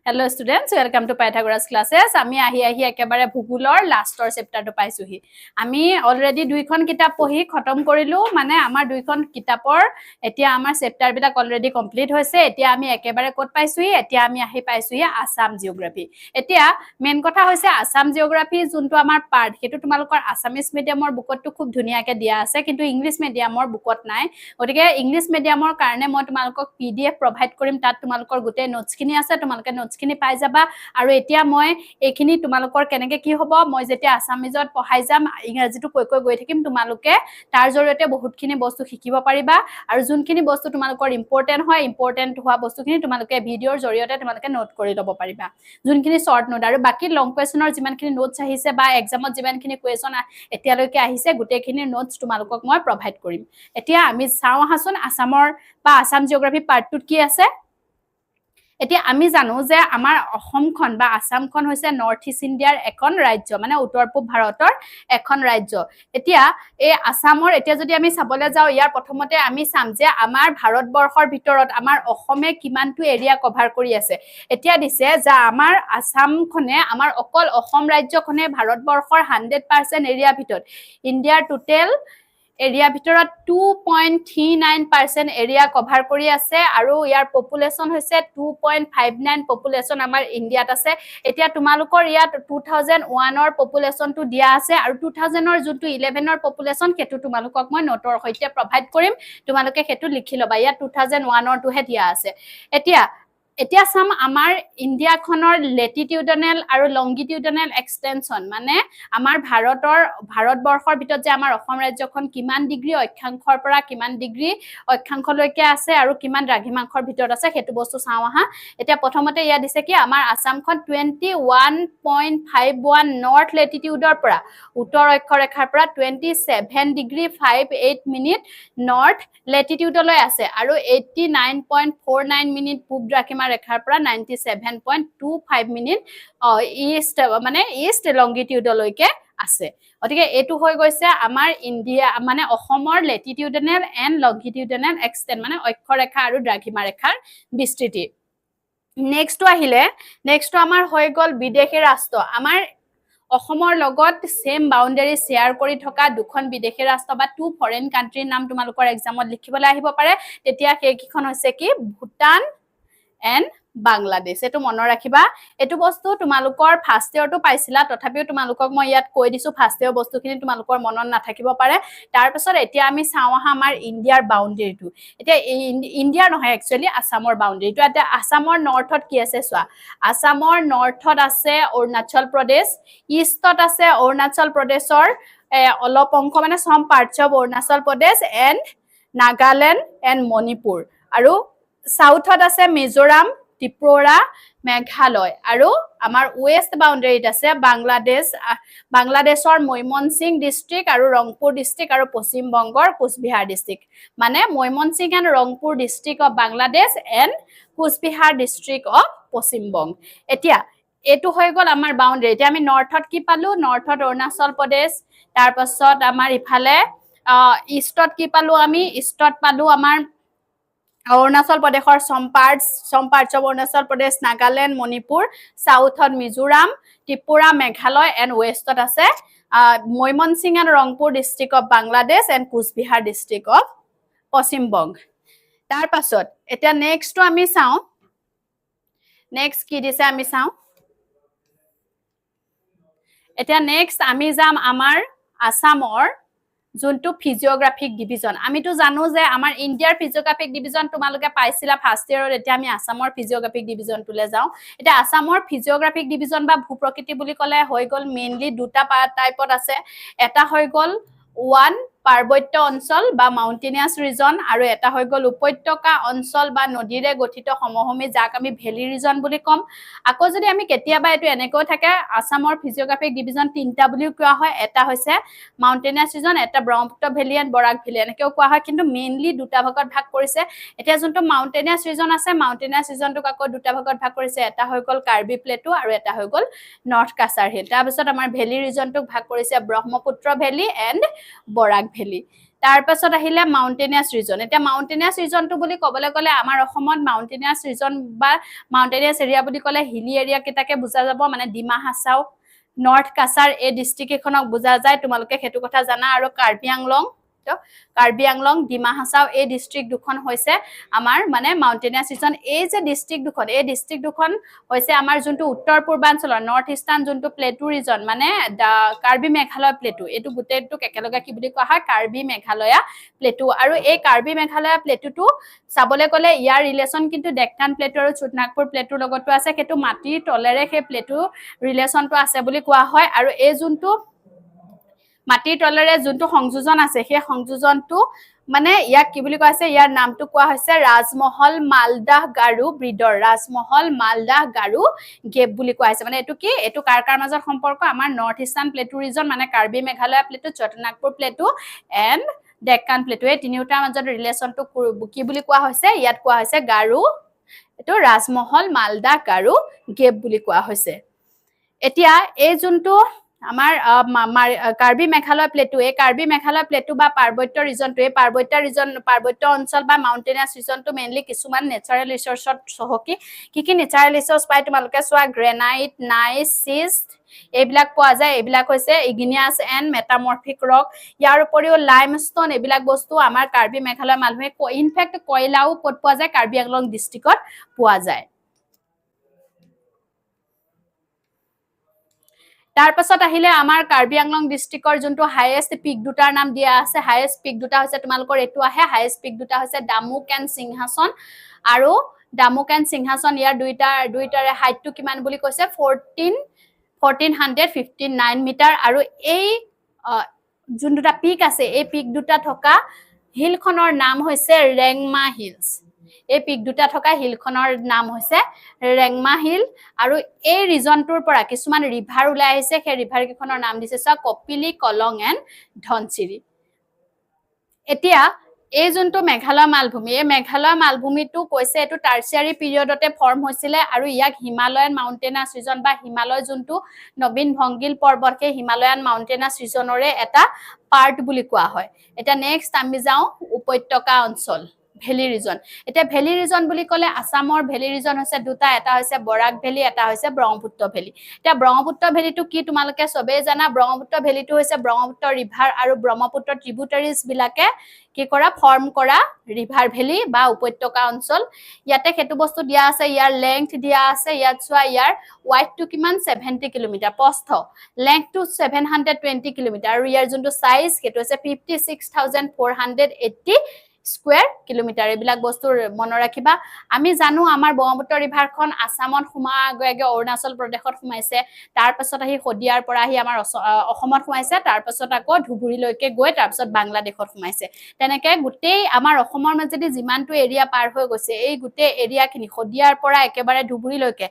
Hello students, welcome to Pythagoras classes. আমি আহি একেবাৰে ভূগোলৰ লাষ্টৰ চেপ্টাৰটো পাইছোহি। আমি অলৰেডি দুইখন কিতাপ পঢ়ি খতম কৰিলো, মানে আমাৰ দুইখন কিতাপৰ এতিয়া আমাৰ চেপ্টাৰ বিলাক অলৰেডি কমপ্লিট হৈছে। এতিয়া আমি একেবাৰে ক'ত পাইছোহি? এতিয়া আমি আহি পাইছোহি আসাম জিওগ্ৰাফি। এতিয়া মেইন কথা হৈছে আসাম জিওগ্ৰাফি যোনটো আমাৰ পাৰ্ট, সেইটো তোমালোকৰ আসামিজ মিডিয়ামৰ বুকতটো খুব ধুনীয়াকৈ দিয়া আছে, কিন্তু ইংলিছ মিডিয়ামৰ বুকত নাই। গতিকে ইংলিছ মিডিয়ামৰ কাৰণে মই তোমালোকক PDF প্ৰভাইড কৰিম, তাত তোমালোকৰ গোটেই নোটছখিনি আছে, তোমালোকে নোটছখিনি পাই যাবা। আৰু এতিয়া মই এইখিনি তোমালোকৰ কেনেকৈ কি হ'ব, মই যেতিয়া আসামিজত পঢ়াই যাম, ইংৰাজীটো কৈ গৈ থাকিম, তোমালোকে তাৰ জৰিয়তে বহুতখিনি বস্তু শিকিব পাৰিবা। আৰু যোনখিনি বস্তু তোমালোকৰ ইম্পৰ্টেণ্ট হয়, ইম্পৰ্টেণ্ট হোৱা বস্তুখিনি তোমালোকে ভিডিঅ'ৰ জৰিয়তে তোমালোকে নোট কৰি ল'ব পাৰিবা, যোনখিনি শ্বৰ্ট নোট। আৰু বাকী লং কুৱেশ্যনৰ যিমানখিনি নোটছ আহিছে বা এক্সামত যিমানখিনি কুৱেশ্যন এতিয়ালৈকে আহিছে, গোটেইখিনি নোটছ তোমালোকক মই প্ৰভাইড কৰিম। এতিয়া আমি চাওঁ আহাচোন আসামৰ বা আসাম জিঅ'গ্ৰাফি পাৰ্টটোত কি আছে। এতিয়া আমি জানো যে আমাৰ অসমখন বা আসামখন হৈছে নৰ্থ ইষ্ট ইণ্ডিয়াৰ এখন ৰাজ্য, মানে উত্তৰ পূব ভাৰতৰ এখন ৰাজ্য। এতিয়া এই আসামৰ এতিয়া যদি আমি চাবলৈ যাওঁ, ইয়াৰ প্ৰথমতে আমি চাম যে আমাৰ ভাৰতবৰ্ষৰ ভিতৰত আমাৰ অসমে কিমানটো এৰিয়া কভাৰ কৰি আছে। এতিয়া দিছে যে আমাৰ আসামখনে, আমাৰ অকল অসম ৰাজ্যখনে ভাৰতবৰ্ষৰ 100% এৰিয়াৰ ভিতৰত, ইণ্ডিয়াৰ টোটেল এৰিয়াৰ ভিতৰত 2.39% এৰিয়া কভাৰ কৰি আছে। আৰু ইয়াৰ পপুলেশ্যন হৈছে 2.59 পপুলেশ্যন আমাৰ ইণ্ডিয়াত আছে। এতিয়া তোমালোকৰ ইয়াত 2001ৰ পপুলেশ্যনটো দিয়া আছে, আৰু 2000ৰ যোনটো 11ৰ পপুলেশ্যন, সেইটো তোমালোকক মই নোটৰ সৈতে প্ৰভাইড কৰিম, তোমালোকে সেইটো লিখি ল'বা। ইয়াত 2001ৰটোহে দিয়া আছে। এতিয়া চাম আমাৰ ইণ্ডিয়াখনৰ লেটিটিউডনেল আৰু লংগিটিউডনেল এক্সটেনশ্যন, মানে আমাৰ ভাৰতবৰ্ষৰ ভিতৰত যে আমাৰ অসম ৰাজ্যখন কিমান ডিগ্ৰী অক্ষাংশৰ পৰা কিমান ডিগ্ৰী অক্ষাংশলৈকে আছে আৰু কিমান দ্ৰাঘিমাংশৰ ভিতৰত আছে, সেইটো বস্তু চাওঁ আহা। এতিয়া প্ৰথমতে ইয়াত দিছে কি আমাৰ আসামখন 21.51 নৰ্থ লেটিটিউডৰ পৰা, উত্তৰ অক্ষৰেখাৰ পৰা 27°58' নৰ্থ লেটিটিউডলৈ আছে, আৰু 89.49 পূব দ্ৰাঘিমা ৰেখাৰ পৰা 97.25 ইষ্ট লংগিটিউডলৈকে আছে। গতিকে এইটো হৈ গৈছে আমাৰ ইণ্ডিয়া, মানে অসমৰ লেটিটিউডনেল এণ্ড লংগিটিউডনেল এক্সটেণ্ট, মানে অক্ষৰেখা আৰু দ্ৰাঘিমা ৰেখাৰ বিস্তৃতি। নেক্সটটো আমাৰ হৈ গ'ল বিদেশী ৰাষ্ট্ৰ। আমাৰ অসমৰ লগত সেম বাউণ্ডাৰী শ্বেয়াৰ কৰি থকা দুখন বিদেশী ৰাষ্ট্ৰ বা 2 ফৰেইন কাণ্ট্ৰিৰ নাম তোমালোকৰ এক্সামত লিখিবলৈ আহিব পাৰে। তেতিয়া সেইকেইখন হৈছে কি, ভূটান এণ্ড বাংলাদেশ। এইটো মনত ৰাখিবা। এইটো বস্তু তোমালোকৰ ফাৰ্ষ্ট ইয়েৰটো পাইছিলা, তথাপিও তোমালোকক মই ইয়াত কৈ দিছো, ফাৰ্ষ্ট ইয়েৰ বস্তুখিনি তোমালোকৰ মনত নাথাকিব পাৰে। তাৰপিছত এতিয়া আমি চাওঁ আহা আমাৰ ইণ্ডিয়াৰ বাউণ্ডেৰীটো। এতিয়া ইণ্ডিয়াৰ নহয়, একচুৱেলি আসামৰ বাউণ্ডেৰীটো। এতিয়া আসামৰ নৰ্থত কি আছে চোৱা, আসামৰ নৰ্থত আছে অৰুণাচল প্ৰদেশ, ইষ্টত আছে অৰুণাচল প্ৰদেশৰ অলপ অংশ, মানে some parts of Arunachal Pradesh and Nagaland and Manipur, আৰু সাউথত আছে মিজোৰাম, ত্ৰিপুৰা, মেঘালয়, আৰু আমাৰ ৱেষ্ট বাউণ্ডেৰীত আছে বাংলাদেশৰ মৈমনসিং ডিষ্ট্ৰিক্ট আৰু ৰংপুৰ ডিষ্ট্ৰিক্ট, আৰু পশ্চিম বংগৰ কোচবিহাৰ ডিষ্ট্ৰিক্ট, মানে Mymensingh and Rangpur district of Bangladesh and Cooch Behar district of Paschim Banga. এতিয়া এইটো হৈ গ'ল আমাৰ বাউণ্ডেৰী। এতিয়া আমি নৰ্থত কি পালো, নৰ্থত অৰুণাচল প্ৰদেশ, তাৰপাছত আমাৰ ইফালে ইষ্টত কি পালো, আমি ইষ্টত পালো আমাৰ অৰুণাচল প্ৰদেশৰ some parts of Arunachal Pradesh, Nagaland, Manipur, সাউথত মিজোৰাম, ত্ৰিপুৰা, মেঘালয়, এণ্ড ৱেষ্টত আছে Mymensingh and Rangpur district of Bangladesh and Cooch Behar district of Paschim Banga. তাৰপাছত এতিয়া নেক্সটটো আমি চাওঁ, নেক্সট কি দিছে আমি চাওঁ। এতিয়া নেক্সট আমি যাম আমাৰ আসামৰ যোনটো ফিজিঅ'গ্ৰাফিক ডিভিজন। আমিতো জানো যে আমাৰ ইণ্ডিয়াৰ ফিজিঅ'গ্ৰাফিক ডিভিজন তোমালোকে পাইছিলা ফাৰ্ষ্ট ইয়েৰত। এতিয়া আমি আসামৰ ফিজিঅ'গ্ৰাফিক ডিভিজনটোলৈ যাওঁ। এতিয়া আসামৰ ফিজিঅ'গ্ৰাফিক ডিভিজন বা ভূপ্ৰকৃতি বুলি ক'লে হৈ গ'ল মেইনলি দুটা টাইপত আছে। এটা হৈ গ'ল ওৱান পাৰ্বত্য অঞ্চল বা মাউণ্টেনিয়াছ ৰিজন, আৰু এটা হৈ গ'ল উপত্যকা অঞ্চল বা নদীৰে গঠিত সমভূমি, যাক আমি ভেলী ৰিজন বুলি ক'ম। আকৌ যদি আমি কেতিয়াবা এইটো এনেকৈ থাকে, আসামৰ ফিজিঅ'গ্ৰাফিক ডিভিজন 3টা বুলিও কোৱা হয়। এটা হৈছে মাউণ্টেনিয়াছ ৰিজন, এটা Brahmaputra valley and Barak valley, এনেকৈও কোৱা হয়, কিন্তু মেইনলি দুটা ভাগত ভাগ কৰিছে। এতিয়া যোনটো মাউণ্টেনিয়াছ ৰিজন আছে, মাউণ্টেনিয়াছ ৰিজনটোক আকৌ দুটা ভাগত ভাগ কৰিছে। এটা হৈ গ'ল কাৰ্বি প্লেটু আৰু এটা হৈ গ'ল নৰ্থ কাছাৰ হিল। তাৰপিছত আমাৰ ভেলী ৰিজনটোক ভাগ কৰিছে Brahmaputra valley and Barak valley. তাৰ পাছত আহিলে মাউণ্টেনিয়াছ ৰিজন এটা মাউণ্টেনিয়াছ ৰিজনটো বুলি ক'বলৈ গ'লে আমাৰ অসমত মাউণ্টেনিয়াছ ৰিজন বা মাউণ্টেনিয়াছ এৰিয়া বুলি ক'লে হিলি এৰিয়া কেইটাকে বুজা যাব মানে ডিমা হাছাও নৰ্থ কাছাৰ এই ডিস্ট্ৰিক্ট এখনক বুজা যায় তোমালোকে হেতু কথা জানা আৰু কাৰ্বি আংলং ডিমা হাছাও এই ডিস্ট্ৰিক্ট দুখন হৈছে আমাৰ মানে মাউণ্টেনিয়াছ ৰিজন এই যে ডিস্ট্ৰিক্ট দুখন হৈছে আমাৰ যোনটো উত্তৰ পূৰ্বাঞ্চলৰ নৰ্থ ইষ্টাৰ্ণ যোনটো প্লেটু ৰিজন মানে কাৰ্বি মেঘালয় প্লেটু এইটো গোটেইটোক একেলগে কি বুলি কোৱা হয় কাৰ্বি মেঘালয়া প্লেটু আৰু এই কাৰ্বি মেঘালয়া প্লেটুটো চাবলৈ গ'লে ইয়াৰ ৰিলেশ্যন কিন্তু ডেক্কান প্লেটু আৰু ছোটনাগপুৰ প্লেটুৰ লগতো আছে সেইটো মাটিৰ তলেৰে সেই প্লেটু ৰিলেশ্যনটো আছে বুলি কোৱা হয় আৰু এই যোনটো মাটিৰ তলেৰে যোনটো সংযোজন আছে সেই সংযোজনটো মানে ইয়াক কি বুলি কোৱা হৈছে ইয়াৰ নামটো কোৱা হৈছে ৰাজমহল মালদাহ গাৰু ব্ৰিডৰ ৰাজমহল মালদাহ গাৰু গেপ বুলি কোৱা হৈছে মানে এইটো কাৰ মাজত সম্পৰ্ক আমাৰ নৰ্থ ইষ্টাৰ্ণ প্লেটু ৰিজন মানে Karbi Meghalaya plateau Chota Nagpur plateau and Deccan plateau এই তিনিওটাৰ মাজত ৰিলেশ্যনটো কি বুলি কোৱা হৈছে ইয়াত কোৱা হৈছে গাৰু এইটো ৰাজমহল মালদাহ গাৰু গেপ বুলি কোৱা হৈছে এতিয়া এই যোনটো আমাৰ কাৰ্বি মেঘালয় প্লেটু এই কাৰ্বি মেঘালয় প্লেটু বা পাৰ্বত্য ৰিজনটো এই পাৰ্বত্য অঞ্চল বা মাউণ্টেনিয়াছ ৰিজনটো মেইনলি কিছুমান নেচাৰেল ৰিচোৰ্চত চহকী কি নেচাৰেল ৰিচোৰ্চ পাই তোমালোকে চোৱা গ্ৰেনাইট নাইচ চিষ্ট এইবিলাক পোৱা যায় এইবিলাক হৈছে ইগনিয়াছ এণ্ড মেটামৰ্ফিক ৰক ইয়াৰ উপৰিও লাইমষ্টন এইবিলাক বস্তু আমাৰ কাৰ্বি মেঘালয় মালভূমিত ইনফেক্ট কয়লাও ক'ত পোৱা যায় কাৰ্বি আংলং ডিষ্ট্ৰিক্টত পোৱা যায় তাৰ পাছত আহিলে আমাৰ কাৰ্বি আংলং ডিস্ট্ৰিক্টৰ যোনটো হাইয়েষ্ট পিক দুটাৰ নাম দিয়া আছে হাইয়েষ্ট পিক দুটা হৈছে তোমালোকৰ এইটো আহে হাইয়েষ্ট পিক দুটা হৈছে ডামুক এণ্ড সিংহাসন আৰু ডামুক এণ্ড সিংহাসন ইয়াৰ দুইটাৰে হাইটটো কিমান বুলি কৈছে 1459 মিটাৰ আৰু এই যোন দুটা পিক আছে এই পিক দুটা থকা হিলখনৰ নাম হৈছে ৰেংমা হিলছ এই পিক দুটা থকা হিলখনৰ নাম হৈছে ৰেংমা হিল আৰু এই ৰিজনটোৰ পৰা কিছুমান ৰিভাৰ ওলাই আহিছে সেই ৰিভাৰ কেইখনৰ নাম দিছে কপিলি কলং এণ্ড ধনচিৰি এতিয়া এই যোনটো মেঘালয় মালভূমি এই মেঘালয় মালভূমিটো কৈছে এইটো টাৰ্চিয়াৰী পিৰিয়ডতে ফৰ্ম হৈছিলে আৰু ইয়াক হিমালয়ান মাউণ্টেনাছ ৰিজন বা হিমালয় যোনটো নবীন ভংগিল পৰ্বত সেই হিমালয়ান মাউণ্টেনাছ ৰিজনৰে এটা পাৰ্ট বুলি কোৱা হয় এতিয়া নেক্সট আমি যাওঁ উপত্যকা অঞ্চল ভেলি ৰিজন এতিয়া ভেলি ৰিজন বুলি ক'লে আসামৰ ভেলি ৰিজন হৈছে দুটা এটা হৈছে বৰাক ভেলি এটা হৈছে ব্ৰহ্মপুত্ৰ ভেলি এতিয়া ব্ৰহ্মপুত্ৰ ভেলিটো কি তোমালোকে সবেই জানা ব্ৰহ্মপুত্ৰ ভেলিটো হৈছে ব্ৰহ্মপুত্ৰ ৰিভাৰ আৰু ব্ৰহ্মপুত্ৰ ট্ৰিবিউটাৰিজ বিলাকে কি কৰা ফৰ্ম কৰা ৰিভাৰ ভেলি বা উপত্যকা অঞ্চল ইয়াতে হেতু বস্তু দিয়া আছে ইয়াৰ লেংথ দিয়া আছে ইয়াত চোৱা ইয়াৰ ওয়াইডটো কিমান 70 কিলোমিটাৰ প্ৰস্থ লেংথটো 720 কিলোমিটাৰ আৰু ইয়াৰ যোনটো সাইজ হেতু হৈছে 56480 স্কয়াৰ কিলোমিটাৰ এইবিলাক বস্তু মনত ৰাখিবা আমি জানো আমাৰ ব্ৰহ্মপুত্ৰ ৰিভাৰখন আসামত সোমা গগে অৰুণাচল প্ৰদেশত সোমাইছে তাৰ পাছত আহি হদিয়াৰ পৰা আহি আমাৰ অসমত সোমাইছে তাৰ পাছত আকৌ ধুবুৰীলৈকে গৈ তাৰ পাছত বাংলাদেশত সোমাইছে তেনেকৈ গোটেই আমাৰ অসমৰ মাজেদি যিমানটো এৰিয়া পাৰ হৈ গৈছে এই গোটেই এৰিয়াখিনি হদিয়াৰ পৰা একেবাৰে ধুবুৰীলৈকে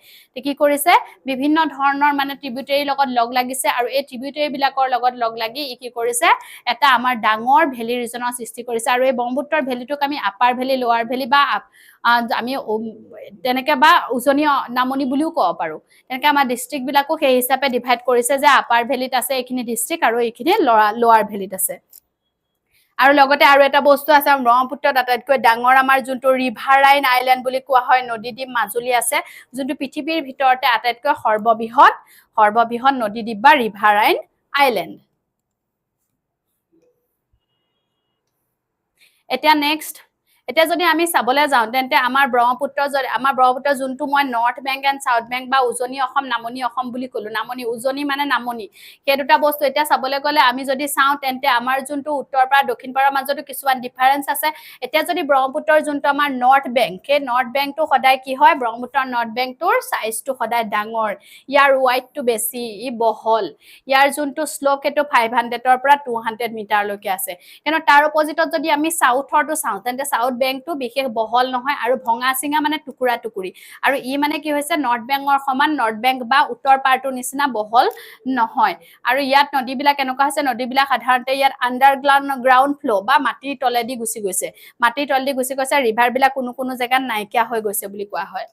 কি কৰিছে বিভিন্ন ধৰণৰ মানে ট্ৰিবিউটাৰী লগত লগ লাগিছে আৰু এই ট্ৰিবিউটাৰী বিলাকৰ লগত লগ লাগি কি কৰিছে এটা আমাৰ ডাঙৰ ভেলি ৰিজনৰ সৃষ্টি কৰিছে আৰু এই ব্ৰহ্মপুত্ৰৰ ভেলিটোক আমি আপাৰ ভেলি লোৱাৰ ভেলি বা আমি তেনেকে বা উজনি নামনি বুলিও ক'ব পাৰো তেনেকে আমাৰ ডিস্ট্ৰিক্ট বিলাকো সেই হিচাপে ডিভাইড কৰিছে যে আপাৰ ভেলিত আছে এইখিনি ডিস্ট্ৰিক্ট আৰু এইখিনি লোৱাৰ ভেলিত আছে আৰু লগতে আৰু এটা বস্তু আছে ব্ৰহ্মপুত্ৰত আটাইতকৈ ডাঙৰ আমাৰ যোনটো ৰিভাৰাইন আইল্যান্ড বুলি কোৱা হয় নদীদ্বীপ মাজুলী আছে যোনটো পৃথিৱীৰ ভিতৰতে আটাইতকৈ সৰ্ববৃহৎ নদীদ্বীপ বা ৰিভাৰাইন আইল্যান্ড এতিয়া নেক্সট এতিয়া যদি আমি চাবলৈ যাওঁ তেন্তে আমাৰ ব্ৰহ্মপুত্ৰ যোনটো মই north bank and south bank বা উজনি অসম নামনি অসম বুলি ক'লো নামনি উজনি মানে নামনি সেই দুটা বস্তু এতিয়া চাবলৈ গ'লে আমি যদি চাওঁ তেন্তে আমাৰ যোনটো উত্তৰ পৰা দক্ষিণ পাৰৰ মাজতো কিছুমান ডিফাৰেন্স আছে এতিয়া যদি ব্ৰহ্মপুত্ৰৰ যোনটো আমাৰ নৰ্থ বেংক সেই নৰ্থ বেংকটো সদায় কি হয় ব্ৰহ্মপুত্ৰৰ নৰ্থ বেংকটোৰ সাইজটো সদায় ডাঙৰ ইয়াৰ ওয়াইডটো বেছি ই বহল ইয়াৰ যোনটো স্লোপ সেইটো 500ৰ পৰা 200 মিটাৰলৈকে আছে কিন্তু তাৰ অপজিটত যদি আমি সাউথৰটো চাওঁ তেন্তে সাউথ বেংকটো বিশেষ বহল নহয় আৰু ভঙা চিঙা মানে টুকুৰা টুকুৰি আৰু ই মানে কি হৈছে নৰ্থ বেংকৰ সমান নৰ্থ বেংক বা উত্তৰ পাৰটোৰ নিচিনা বহল নহয় আৰু ইয়াত নদীবিলাক এনেকুৱা হৈছে নদীবিলাক সাধাৰণতে ইয়াত আন্ডাৰগ্ৰাউণ্ড ফ্লো বা মাটিৰ তলেদি গুচি গৈছে ৰিভাৰ বিলাক কোনো জেগাত নাইকিয়া হৈ গৈছে বুলি কোৱা হয়